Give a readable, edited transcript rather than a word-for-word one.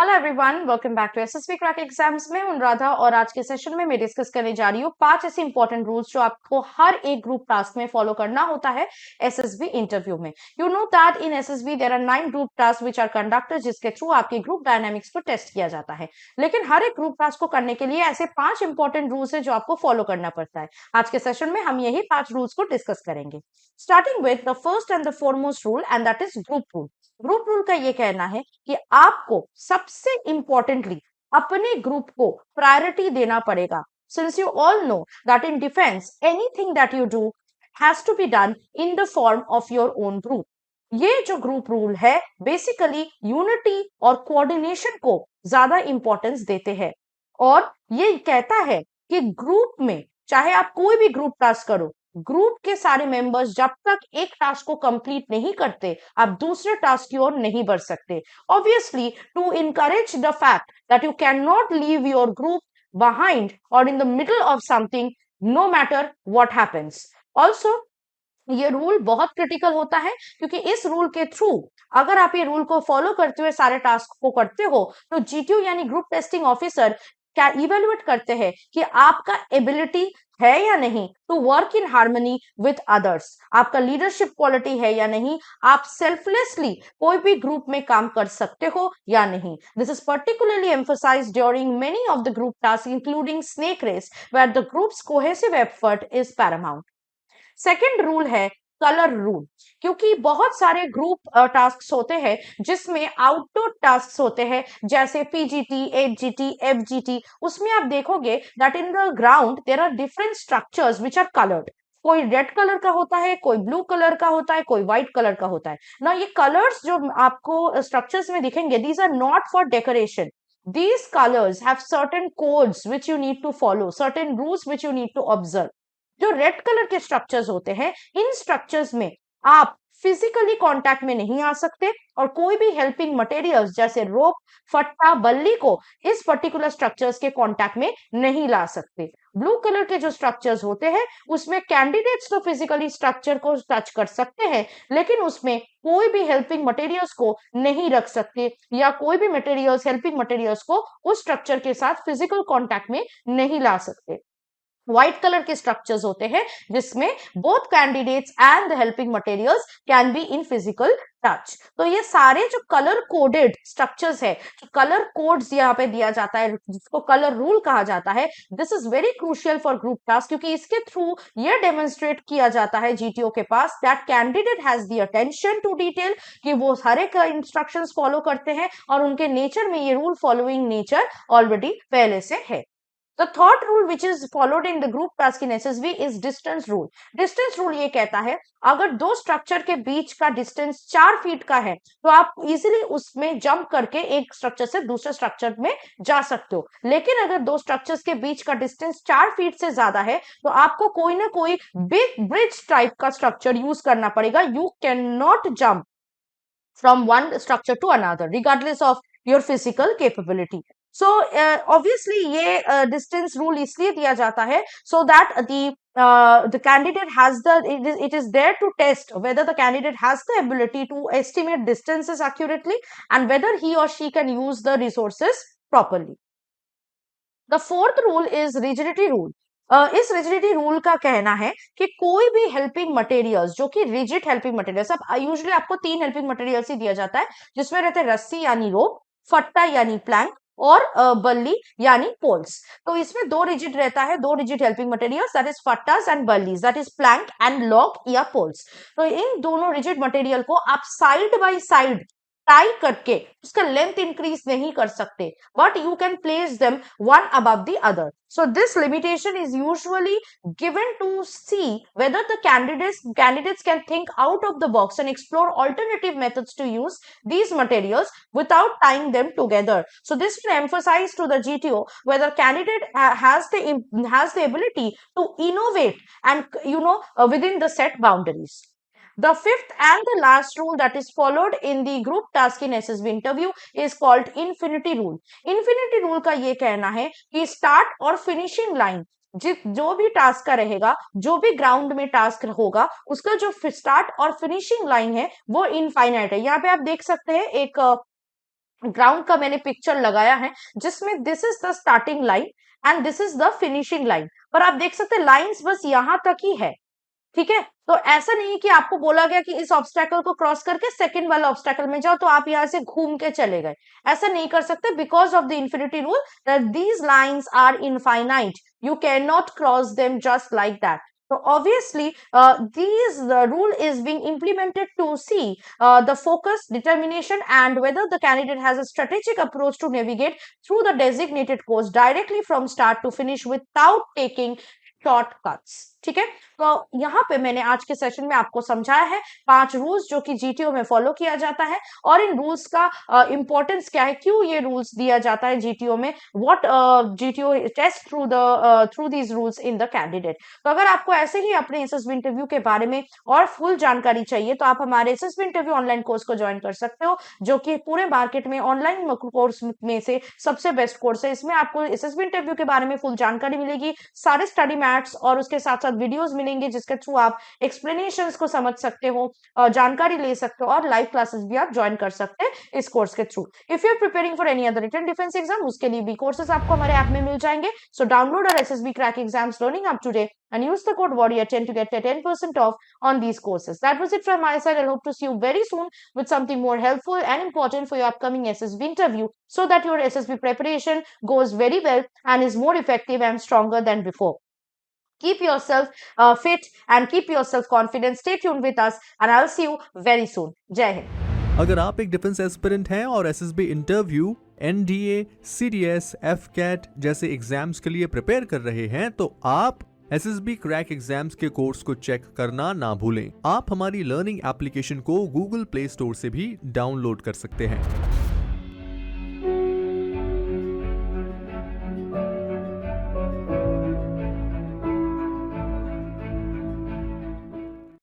Hello everyone, welcome back to SSB crack exams में अनुराधा। और आज के सेशन में मैं डिस्कस करने जा रही हूँ 5 ऐसे इंपॉर्टेंट रूल्स जो आपको हर एक ग्रुप टास्क में फॉलो करना होता है एसएसबी इंटरव्यू में। You know that in SSB there are 9 group task which are conducted, जिसके थ्रू आपके ग्रुप डायनामिक्स को टेस्ट किया जाता है। लेकिन हर एक ग्रुप टास्क को करने के लिए ऐसे 5 इंपॉर्टेंट रूल्स है जो आपको फॉलो करना पड़ता है। आज के सेशन में हम यही 5 रूल्स को डिस्कस करेंगे, starting with the first and the foremost rule, and that is group rule. Group rule का ये कहना है कि आपको सबसे इंपॉर्टेंटली अपने ग्रुप को प्रायोरिटी देना पड़ेगा। Since you all know that in defence anything that you do has to be done in the form of your own group. ये जो ग्रुप रूल है बेसिकली यूनिटी और कोऑर्डिनेशन को ज्यादा इंपॉर्टेंस देते हैं, और ये कहता है कि ग्रुप में चाहे आप कोई भी ग्रुप टास्क करो, ग्रुप के सारे मेंबर्स जब तक एक टास्क को कंप्लीट नहीं करते आप दूसरे टास्क की ओर नहीं बढ़ सकते। Obviously to encourage the fact that you can not leave your group behind or in the middle of something, no matter what happens. Also, ये रूल बहुत क्रिटिकल होता है क्योंकि इस रूल के थ्रू अगर आप ये रूल को फॉलो करते हुए सारे टास्क को करते हो तो जीटीओ यानी ग्रुप टेस्टिंग ऑफिसर क्या इवेलुएट करते हैं कि आपका एबिलिटी है या नहीं to work in harmony with others, आपका लीडरशिप क्वालिटी है या नहीं, आप सेल्फलेसली कोई भी ग्रुप में काम कर सकते हो या नहीं। This is particularly emphasized during many of the group task including snake race where the group's cohesive effort is paramount. Second rule है कलर रूल, क्योंकि बहुत सारे ग्रुप टास्क होते हैं जिसमें आउटडोर टास्क होते हैं जैसे पीजीटी, एचजीटी, एफजीटी। उसमें आप देखोगे that in the ground there are different structures which are coloured. कोई रेड कलर का होता है, कोई ब्लू कलर का होता है, कोई व्हाइट कलर का होता है ना। ये कलर्स जो आपको स्ट्रक्चर्स में दिखेंगे these are not for decoration. These colors have certain codes which you need to follow, certain rules which you need to observe. जो रेड कलर के स्ट्रक्चर्स होते हैं इन स्ट्रक्चर्स में आप फिजिकली कांटेक्ट में नहीं आ सकते और कोई भी हेल्पिंग मटेरियल्स जैसे रोप, फट्टा, बल्ली को इस पर्टिकुलर स्ट्रक्चर्स के कांटेक्ट में नहीं ला सकते। ब्लू कलर के जो स्ट्रक्चर्स होते हैं उसमें कैंडिडेट्स तो फिजिकली स्ट्रक्चर को टच कर सकते हैं लेकिन उसमें कोई भी हेल्पिंग मटेरियल्स को नहीं रख सकते या कोई भी मटेरियल्स हेल्पिंग मटेरियल्स को उस स्ट्रक्चर के साथ फिजिकल कांटेक्ट में नहीं ला सकते। व्हाइट कलर के स्ट्रक्चर्स होते हैं जिसमें both candidates and the helping materials can be in physical touch. तो ये सारे जो कलर कोडेड स्ट्रक्चर्स है, जो कलर कोड्स यहाँ पे दिया जाता है जिसको कलर रूल कहा जाता है, this is very crucial for group task, क्योंकि इसके थ्रू ये डेमोन्स्ट्रेट किया जाता है जीटीओ के पास that candidate has the attention to detail, कि वो हर एक इंस्ट्रक्शंस फॉलो करते हैं और उनके नेचर में ये रूल फॉलोइंग नेचर ऑलरेडी पहले से है। The third rule which is followed in the group task in SSB is distance rule. Distance rule ये कहता है अगर दो स्ट्रक्चर के बीच का डिस्टेंस 4 फीट का है तो आप इजीली उसमें जंप करके एक स्ट्रक्चर से दूसरे स्ट्रक्चर में जा सकते हो। लेकिन अगर दो स्ट्रक्चर्स के बीच का डिस्टेंस 4 फीट से ज्यादा है तो आपको कोई ना कोई बिग ब्रिज टाइप का स्ट्रक्चर यूज करना पड़ेगा। You can not jump from one structure to another regardless of your physical capability. So obviously ये distance rule इसलिए दिया जाता है so that the candidate has it is there to test whether the candidate has the ability to estimate distances accurately and whether he or she can use the resources properly. The fourth rule is rigidity rule. इस rigidity rule का कहना है कि कोई भी helping materials जो कि rigid helping materials, अब यूजुअली आपको 3 हेल्पिंग मटेरियल्स ही दिया जाता है जिसमें रहते हैं रस्सी यानी रोप, फट्टा यानी प्लैंक और बल्ली यानी पोल्स। तो इसमें दो रिजिड रहता है, दो rigid helping materials that is फट्टास एंड बल्लीज, that is plank and log या पोल्स। तो इन दोनों रिजिड मटेरियल को आप साइड बाय साइड टाई करके उसका लेंथ इंक्रीज नहीं कर सकते, but you can place them one above the other. So this limitation is usually given to see whether the candidates can think out of the box and explore alternative methods to use these materials without tying them together. So this will emphasize to the GTO whether candidate has the ability to innovate and within the set boundaries. The fifth and the last rule that is followed in the group task in SSB interview is called infinity rule. Infinity rule का ये कहना है कि start और finishing line जो भी task का रहेगा, जो भी ग्राउंड में टास्क होगा, उसका जो स्टार्ट और फिनिशिंग लाइन है वो इनफाइनाइट है। यहाँ पे आप देख सकते हैं एक ग्राउंड का मैंने पिक्चर लगाया है, जिसमें this is the starting line and this is the finishing line. पर आप देख सकते हैं लाइंस बस यहां तक ही है, ठीक है। तो ऐसा नहीं कि आपको बोला गया कि इस ऑब्स्टेकल को क्रॉस करके सेकंड वाले ऑब्स्टेकल में जाओ, तो आप यहां से घूम के चले गए। ऐसा नहीं कर सकते, because of the infinity rule that these lines are infinite, you can not cross them just like that. So obviously, the rule is being implemented to see the focus, determination, and whether the candidate has a strategic approach to navigate through the designated course directly from start to finish without taking shortcuts. ठीक है, तो यहाँ पे मैंने आज के session में आपको समझाया है 5 रूल्स जो कि जीटीओ में फॉलो किया जाता है, और इन रूल्स का इंपॉर्टेंस क्या है, क्यों ये रूल्स दिया जाता है जीटीओ में, what GTO test through these rules in the candidate. तो अगर आपको ऐसे ही अपने एसएसबी इंटरव्यू के बारे में और फुल जानकारी चाहिए, तो आप हमारे एसएसबी इंटरव्यू ऑनलाइन कोर्स को ज्वाइन कर सकते हो, जो कि पूरे मार्केट में ऑनलाइन कोर्स में से सबसे बेस्ट कोर्स है। इसमें आपको एसएसबी इंटरव्यू के बारे में फुल जानकारी मिलेगी, सारे स्टडी मैट्स और उसके साथ साथ वीडियोस मिलेंगे, जिसके थ्रू आप एक्सप्लेनेशंस को समझ सकते हो, जानकारी ले सकते हो, और लाइव क्लासेस भी आप ज्वाइन कर सकते हैं इस कोर्स के through. If you are preparing for any other written defence exam, उसके लिए भी कोर्सेज आपको हमारे ऐप में मिल जाएंगे। So download our SSB crack exams learning app today and use the code warrior10 to get 10% off on these courses. That was it from my side. I hope to see you very soon with something more helpful and important for your upcoming SSB interview, so that your SSB preparation goes very well and is more effective and stronger than before. Keep yourself fit and keep yourself confident. Stay tuned with us and I'll see you very soon. Jai Hind. अगर आप एक defence aspirant हैं और SSB interview, NDA, CDS, AFCAT जैसे exams के लिए prepare कर रहे हैं, तो आप एसएसबी क्रैक एग्जाम्स के कोर्स को चेक करना ना भूलें। आप हमारी लर्निंग एप्लीकेशन को गूगल प्ले स्टोर से भी डाउनलोड कर सकते हैं।